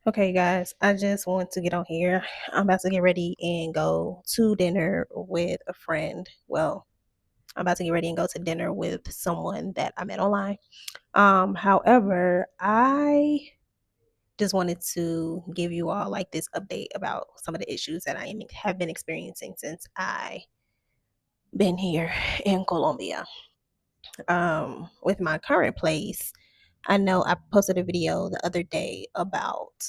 Okay, guys, I just want to get on here. I'm about to get ready and go to dinner with a friend. Well, I'm about to get ready and go to dinner with someone that I met online. However, I just wanted to give you all like this update about some of the issues that have been experiencing since I been here in Colombia. With my current place, I know I posted a video the other day about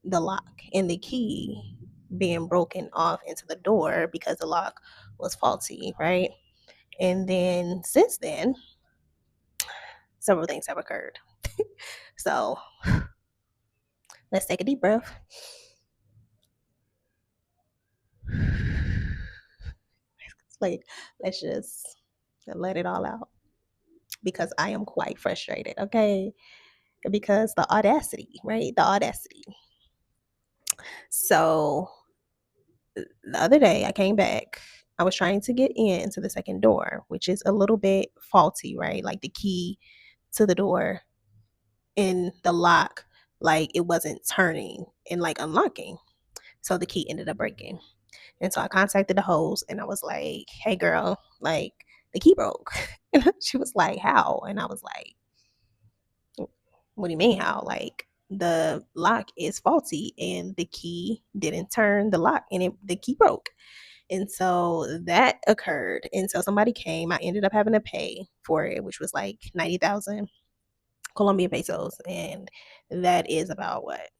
the lock and the key being broken off into the door because the lock was faulty, right? And then since then, several things have occurred. So let's take a deep breath. Like, let's just let it all out because I am quite frustrated, okay? Because the audacity, right? The audacity. So the other day I came back. I was trying to get into the second door, which is a little bit faulty, right? Like the key to the door in the lock, like it wasn't turning and like unlocking. So the key ended up breaking. And so I contacted the host and I was like, hey girl, like the key broke. And she was like, how? And I was like, what do you mean how? Like the lock is faulty and the key didn't turn the lock and the key broke. And so that occurred. And so somebody came. I ended up having to pay for it, which was like 90,000 Colombian pesos. And that is about what,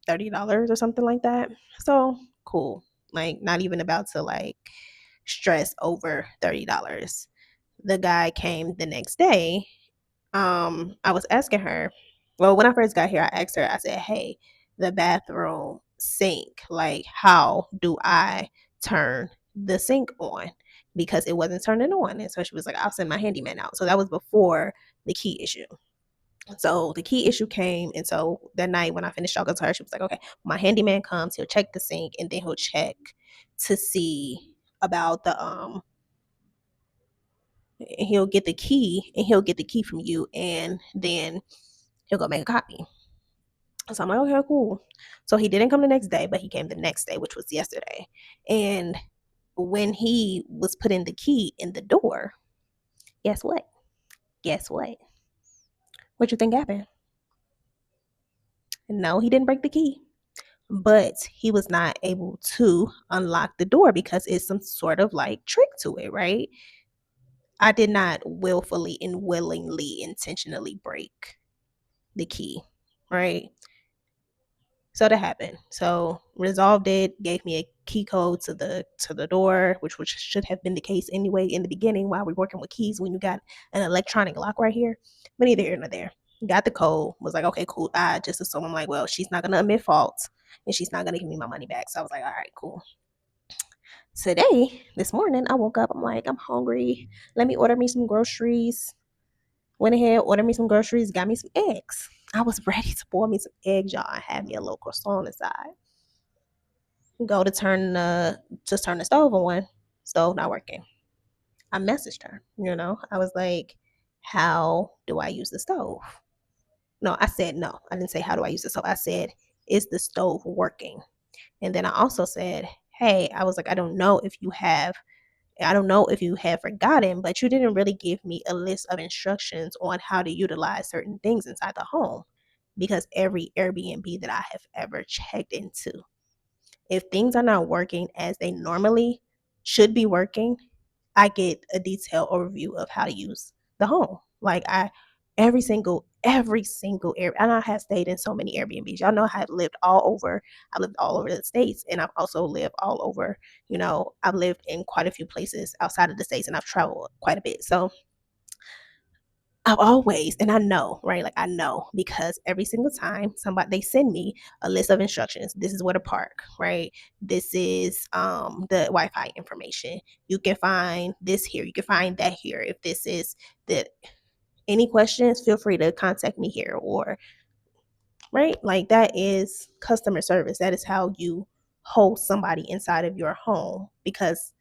$30 or something like that. So cool. Like, not even about to like stress over $30. The guy came the next day. I was asking her, well, when I first got here, I asked her, I said, hey, the bathroom sink, like, how do I turn the sink on? Because it wasn't turning on. And so she was like, I'll send my handyman out. So that was before the key issue. So the key issue came. And so that night when I finished talking to her, she was like, okay, my handyman comes, he'll check the sink and then he'll check to see about he'll get the key and he'll get the key from you and then he'll go make a copy. So I'm like, okay, cool. So he didn't come the next day, but he came the next day, which was yesterday. And when he was putting the key in the door, guess what? Guess what? What you think happened? No, he didn't break the key, but he was not able to unlock the door because it's some sort of like trick to it, right? I did not willfully and willingly intentionally break the key, right? So that happened. So resolved it, gave me a key code to the door, which should have been the case anyway in the beginning while we're working with keys when you got an electronic lock right here. But neither here nor there. Got the code, was like, okay, cool. I just assumed, I'm like, well, she's not gonna admit fault and she's not gonna give me my money back. So I was like, all right, cool. Today, this morning, I woke up, I'm like, I'm hungry. Let me order me some groceries. Went ahead, ordered me some groceries, got me some eggs. I was ready to boil me some eggs, y'all, and have me a little croissant on the side. Go to turn the stove on. Stove not working. I messaged her, I was like, how do I use the stove? No, I said no. I didn't say how do I use the stove. I said, is the stove working? And then I also said, hey, I was like, I don't know if you have forgotten, but you didn't really give me a list of instructions on how to utilize certain things inside the home. Because every Airbnb that I have ever checked into, if things are not working as they normally should be working, I get a detailed overview of how to use the home. Like every single Air, and I have stayed in so many Airbnbs. Y'all know I've lived all over. I lived all over the states, and I've also lived all over. I've lived in quite a few places outside of the states, and I've traveled quite a bit. So I've always, and I know, right? Like I know because every single time somebody they send me a list of instructions. This is where to park, right? This is the Wi-Fi information. You can find this here. You can find that here. If this is the any questions, feel free to contact me here or right? Like that is customer service. That is how you hold somebody inside of your home because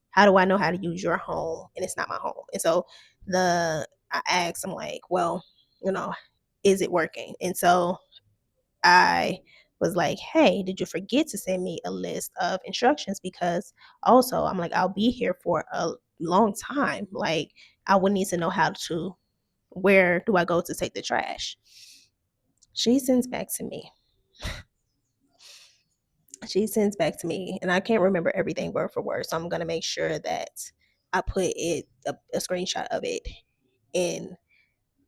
how do I know how to use your home and it's not my home? And so I asked, I'm like, well, you know, is it working? And so I was like, hey, did you forget to send me a list of instructions? Because also, I'm like, I'll be here for a long time. Like, I would need to know how to, where do I go to take the trash? She sends back to me. She sends back to me, and I can't remember everything word for word. So I'm going to make sure that I put a screenshot of it in,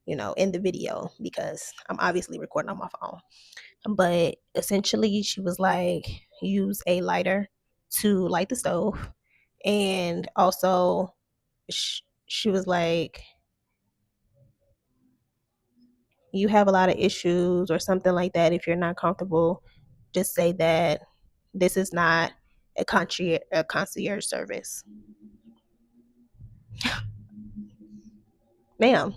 in the video because I'm obviously recording on my phone. But essentially, she was like, use a lighter to light the stove. And also, she was like, you have a lot of issues or something like that. If you're not comfortable, just say that this is not a concierge service. Ma'am,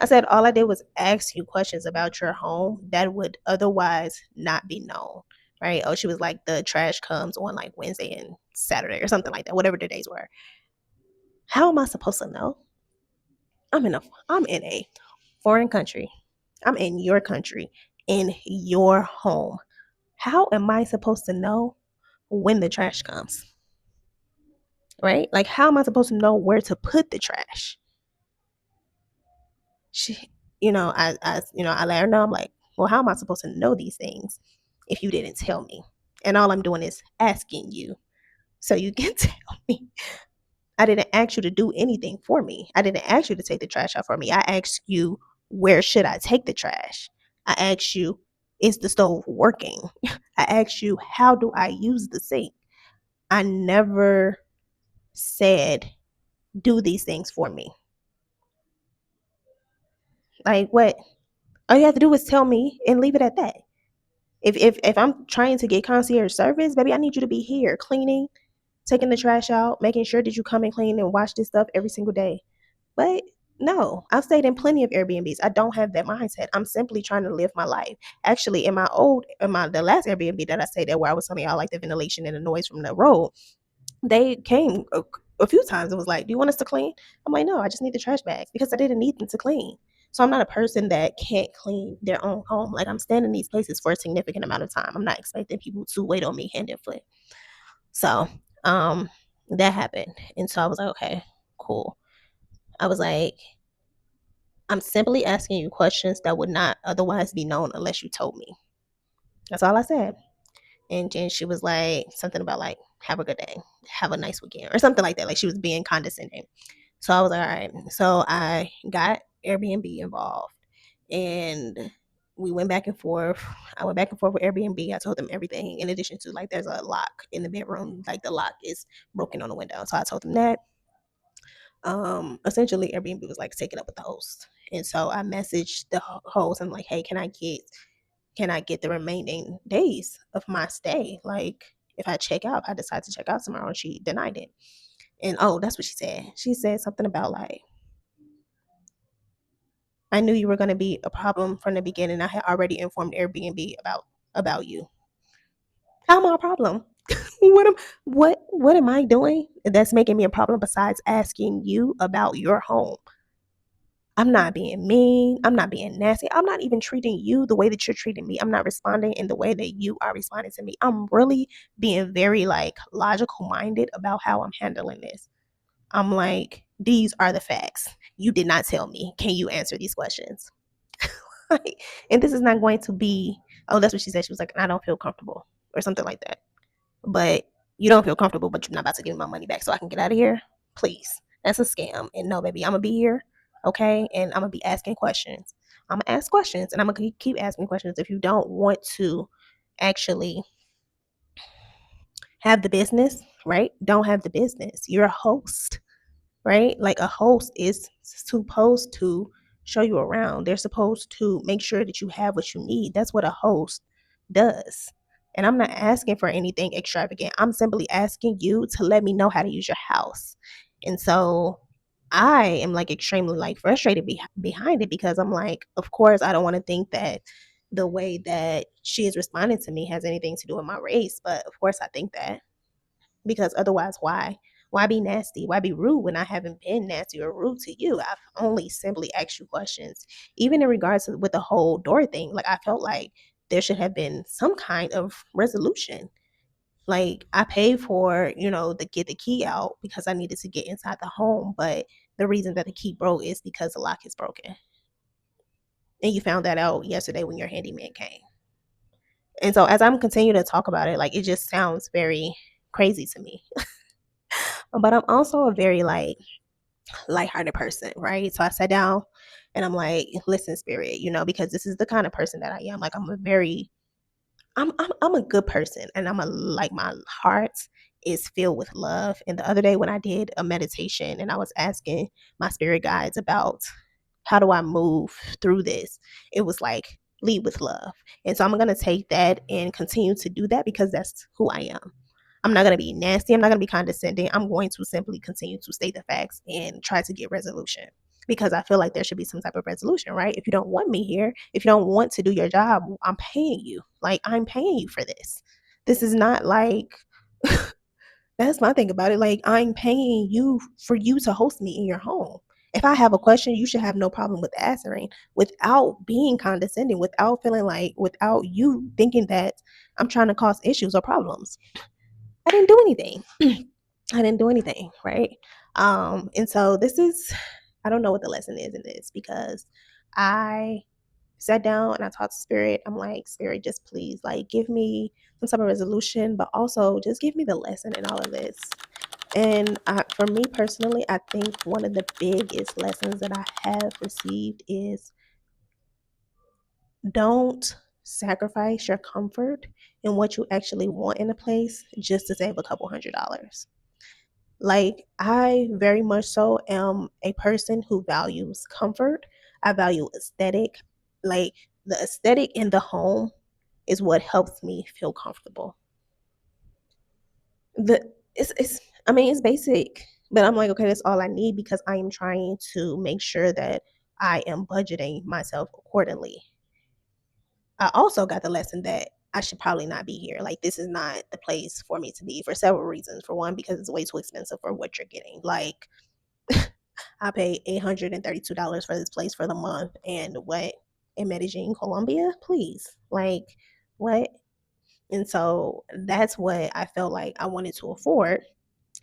I said all I did was ask you questions about your home that would otherwise not be known, right? Oh, she was like, the trash comes on like Wednesday and Saturday or something like that, whatever the days were. How am I supposed to know? I'm in a foreign country. I'm in your country, in your home. How am I supposed to know when the trash comes? Right? Like, how am I supposed to know where to put the trash? She, I let her know. I'm like, well, how am I supposed to know these things if you didn't tell me? And all I'm doing is asking you so you can tell me. I didn't ask you to do anything for me. I didn't ask you to take the trash out for me. I asked you, where should I take the trash? I asked you, is the stove working? I asked you, how do I use the sink? I never said, do these things for me. Like, what? All you have to do is tell me and leave it at that. If I'm trying to get concierge service, baby, I need you to be here cleaning, taking the trash out, making sure that you come and clean and wash this stuff every single day. But no, I've stayed in plenty of Airbnbs. I don't have that mindset. I'm simply trying to live my life. Actually, the last Airbnb that I stayed at, where I was telling y'all like the ventilation and the noise from the road, they came a few times and was like, "Do you want us to clean?" I'm like, "No, I just need the trash bags because I didn't need them to clean." So I'm not a person that can't clean their own home. Like, I'm staying in these places for a significant amount of time. I'm not expecting people to wait on me hand and foot. So um that happened. And so I was like, okay, cool. I was like, I'm simply asking you questions that would not otherwise be known unless you told me. That's all I said. And then she was like, something about like, have a good day, have a nice weekend, or something like that. Like, she was being condescending. So I was like, all right. So I got Airbnb involved, and we went back and forth. I went back and forth with Airbnb. I told them everything, in addition to like, there's a lock in the bedroom, like the lock is broken on the window. So I told them that. Essentially Airbnb was like, take it up with the host. And so I messaged the host. I'm like, hey, can I get the remaining days of my stay? Like, if I check out, if I decide to check out tomorrow. And she denied it. And oh, that's what she said. She said something about like, I knew you were going to be a problem from the beginning. I had already informed Airbnb about you. How am I a problem? What am I doing that's making me a problem besides asking you about your home? I'm not being mean. I'm not being nasty. I'm not even treating you the way that you're treating me. I'm not responding in the way that you are responding to me. I'm really being very like logical minded about how I'm handling this. I'm like, these are the facts. You did not tell me. Can you answer these questions? Like, and this is not going to be, oh, that's what she said. She was like, I don't feel comfortable or something like that. But you don't feel comfortable, but you're not about to give me my money back so I can get out of here. Please. That's a scam. And no, baby, I'm gonna be here, okay? And I'm gonna be asking questions. I'm gonna ask questions, and I'm gonna keep asking questions. If you don't want to actually have the business, right? Don't have the business. You're a host, right? Like, a host is supposed to show you around. They're supposed to make sure that you have what you need. That's what a host does. And I'm not asking for anything extravagant. I'm simply asking you to let me know how to use your house. And so I am like extremely like frustrated behind it, because I'm like, of course, I don't want to think that the way that she is responding to me has anything to do with my race. But of course, I think that, because otherwise, why be nasty, why be rude when I haven't been nasty or rude to you? I've only simply asked you questions. Even in regards to with the whole door thing, like, I felt like there should have been some kind of resolution. Like, I paid for, to get the key out because I needed to get inside the home, but the reason that the key broke is because the lock is broken. And you found that out yesterday when your handyman came. And so as I'm continuing to talk about it, like, it just sounds very crazy to me. But I'm also a very like lighthearted person, right? So I sat down and I'm like, listen, spirit, because this is the kind of person that I am. Like, I'm a good person, and like, my heart is filled with love. And the other day when I did a meditation and I was asking my spirit guides about how do I move through this, it was like, lead with love. And so I'm going to take that and continue to do that because that's who I am. I'm not going to be nasty. I'm not going to be condescending. I'm going to simply continue to state the facts and try to get resolution because I feel like there should be some type of resolution, right? If you don't want me here, if you don't want to do your job, I'm paying you. Like, I'm paying you for this. This is not like, that's my thing about it. Like, I'm paying you for you to host me in your home. If I have a question, you should have no problem with answering without being condescending, without feeling like, without you thinking that I'm trying to cause issues or problems. I didn't do anything. I didn't do anything, right? And so this is, I don't know what the lesson is in this because I sat down and I talked to Spirit. I'm like, Spirit, just please, like, give me some type of resolution, but also just give me the lesson in all of this. And for me personally, I think one of the biggest lessons that I have received is don't sacrifice your comfort and what you actually want in a place just to save a couple $100. Like, I very much so am a person who values comfort. I value aesthetic. Like, the aesthetic in the home is what helps me feel comfortable. The it's I mean, it's basic, but I'm like, okay, that's all I need because I am trying to make sure that I am budgeting myself accordingly. I also got the lesson that I should probably not be here. Like, this is not the place for me to be for several reasons. For one, because it's way too expensive for what you're getting. Like, I paid $832 for this place for the month, and what, in Medellin, Colombia? Please, like, what? And so that's what I felt like I wanted to afford.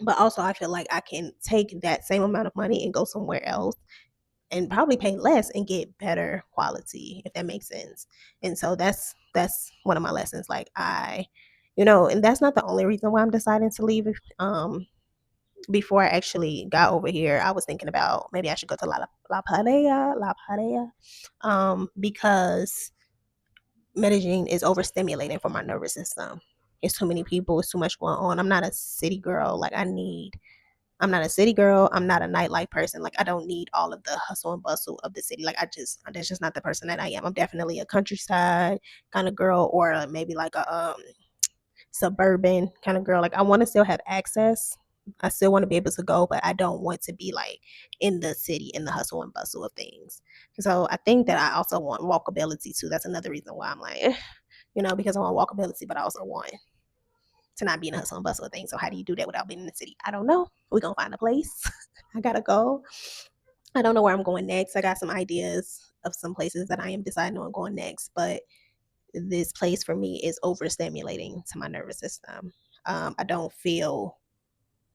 But also, I feel like I can take that same amount of money and go somewhere else and probably pay less and get better quality, if that makes sense. And so that's one of my lessons. Like, and that's not the only reason why I'm deciding to leave. Before I actually got over here, I was thinking about maybe I should go to La Paria, because Medellin is overstimulating for my nervous system. It's too many people. It's too much going on. I'm not a city girl. Like, I'm not a city girl. I'm not a nightlife person. Like, I don't need all of the hustle and bustle of the city. Like, that's just not the person that I am. I'm definitely a countryside kind of girl, or maybe like a suburban kind of girl. Like, I want to still have access. I still want to be able to go, but I don't want to be like in the city in the hustle and bustle of things. So I think that I also want walkability too. That's another reason why I'm like, because I want walkability, but I also want to not be in the hustle and bustle of things. So how do you do that without being in the city? I don't know. We're gonna find a place. I gotta go. I don't know where I'm going next. I got some ideas of some places that I am deciding on going next, but this place for me is overstimulating to my nervous system. I don't feel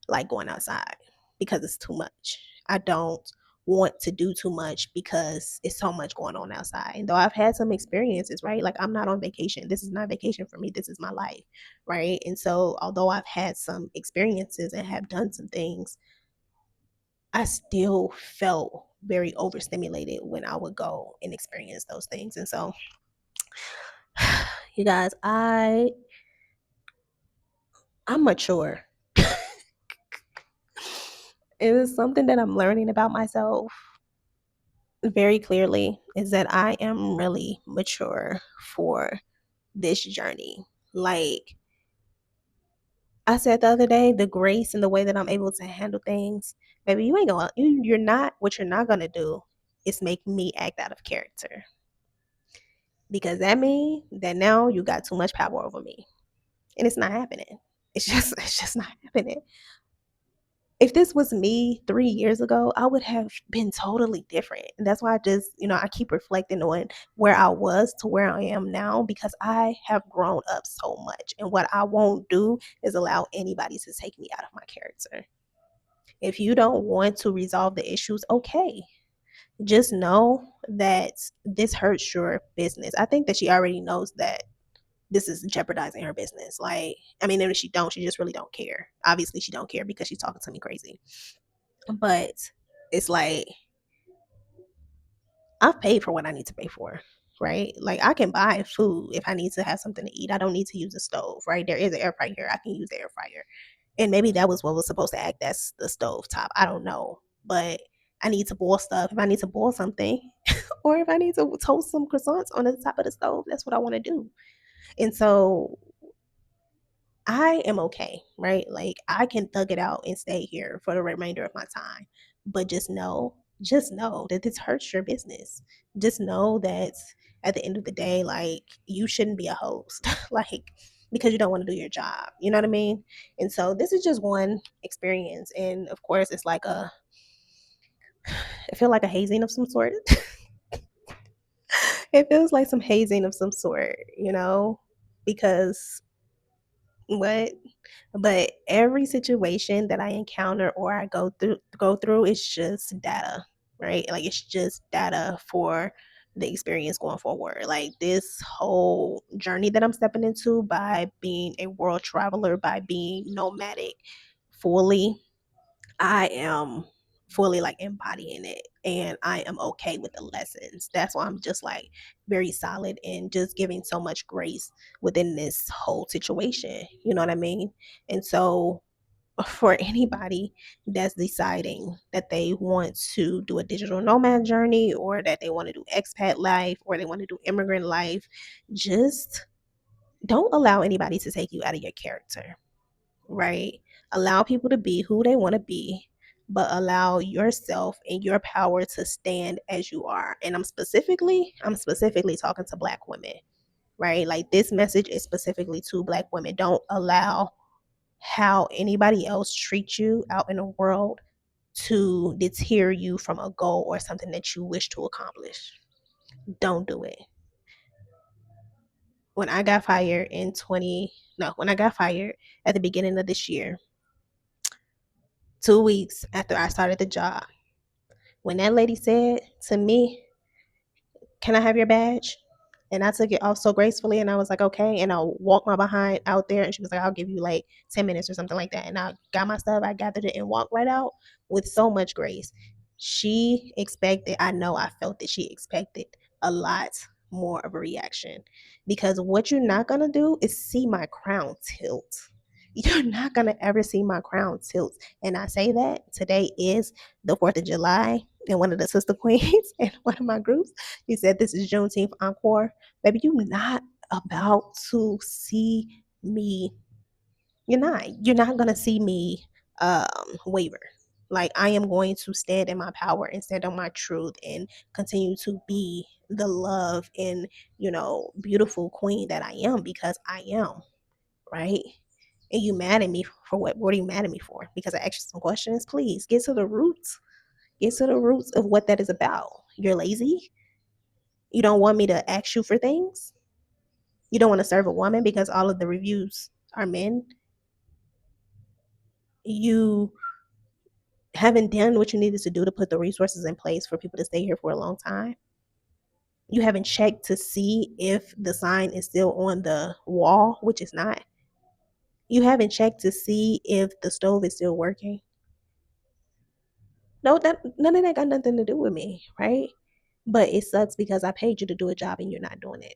like going outside because it's too much. I don't want to do too much because it's so much going on outside. And though I've had some experiences, right? Like, I'm not on vacation. This is not vacation for me. This is my life, right? And so, although I've had some experiences and have done some things, I still felt very overstimulated when I would go and experience those things. And so, you guys, I'm mature. It is something that I'm learning about myself very clearly, is that I am really mature for this journey. Like I said the other day, the grace and the way that I'm able to handle things, baby, you're not gonna do is make me act out of character. Because that means that now you got too much power over me. And it's not happening. It's just not happening. If this was me 3 years ago, I would have been totally different. And that's why I just, I keep reflecting on where I was to where I am now because I have grown up so much. And what I won't do is allow anybody to take me out of my character. If you don't want to resolve the issues, okay. Just know that this hurts your business. I think that she already knows that this is jeopardizing her business. Like, I mean, if she don't, she just really don't care. Obviously, she don't care because she's talking to me crazy. But it's like I've paid for what I need to pay for, right? Like I can buy food if I need to have something to eat. I don't need to use a stove, right? There is an air fryer. I can use the air fryer. And maybe that was what was supposed to act as the stove top. I don't know. But I need to boil stuff. If I need to boil something, or if I need to toast some croissants on the top of the stove, that's what I want to do. And so I am okay, right? Like I can thug it out and stay here for the remainder of my time. But just know that this hurts your business. Just know that at the end of the day, like you shouldn't be a host, like because you don't want to do your job. You know what I mean? And so this is just one experience. And of course, it's like I feel like a hazing of some sort. It feels like some hazing of some sort, because what but every situation that I encounter or I go through is just data, right? Like it's just data for the experience going forward. Like this whole journey that I'm stepping into by being a world traveler, by being nomadic fully, I am fully like embodying it and I am okay with the lessons. That's why I'm just like very solid and just giving so much grace within this whole situation. You know what I mean? And so for anybody that's deciding that they want to do a digital nomad journey or that they want to do expat life or they want to do immigrant life, just don't allow anybody to take you out of your character, right? Allow people to be who they want to be, but allow yourself and your power to stand as you are. And I'm specifically talking to black women, right? Like this message is specifically to black women. Don't allow how anybody else treats you out in the world to deter you from a goal or something that you wish to accomplish. Don't do it. When I got fired in 20 no, when I got fired at the beginning of this year, 2 weeks after I started the job, when that lady said to me, "Can I have your badge?" And I took it off so gracefully and I was like, okay. And I walked my behind out there and she was like, I'll give you like 10 minutes or something like that. And I got my stuff, I gathered it and walked right out with so much grace. She expected, I know I felt that she expected a lot more of a reaction because what you're not going to do is see my crown tilt. You're not going to ever see my crown tilt. And I say that today is the 4th of July and one of the sister queens in one of my groups, he said, "This is Juneteenth Encore." Baby, you're not about to see me. You're not. You're not going to see me waver. Like, I am going to stand in my power and stand on my truth and continue to be the love and, beautiful queen that I am because I am, right? And you mad at me for what? What are you mad at me for? Because I asked you some questions? Please get to the roots. Get to the roots of what that is about. You're lazy. You don't want me to ask you for things. You don't want to serve a woman because all of the reviews are men. You haven't done what you needed to do to put the resources in place for people to stay here for a long time. You haven't checked to see if the sign is still on the wall, which is not. You haven't checked to see if the stove is still working. No, none of that got nothing to do with me, right? But it sucks because I paid you to do a job and you're not doing it.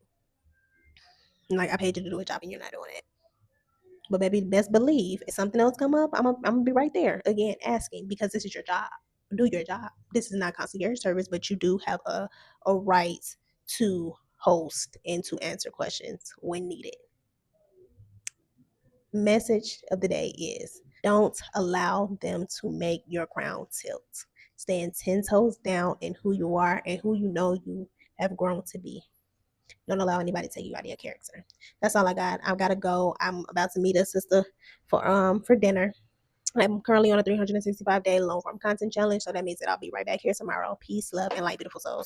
Like I paid you to do a job and you're not doing it. But baby, best believe if something else come up, I'm gonna be right there again asking because this is your job. Do your job. This is not concierge service, but you do have a right to host and to answer questions when needed. Message of the day is don't allow them to make your crown tilt. Stand 10 toes down in who you are and who you know you have grown to be. Don't allow anybody to take you out of your character. That's all I got. I've got to go. I'm about to meet a sister for dinner. I'm currently on a 365-day long form content challenge, so that means that I'll be right back here tomorrow. Peace, love, and light, beautiful souls.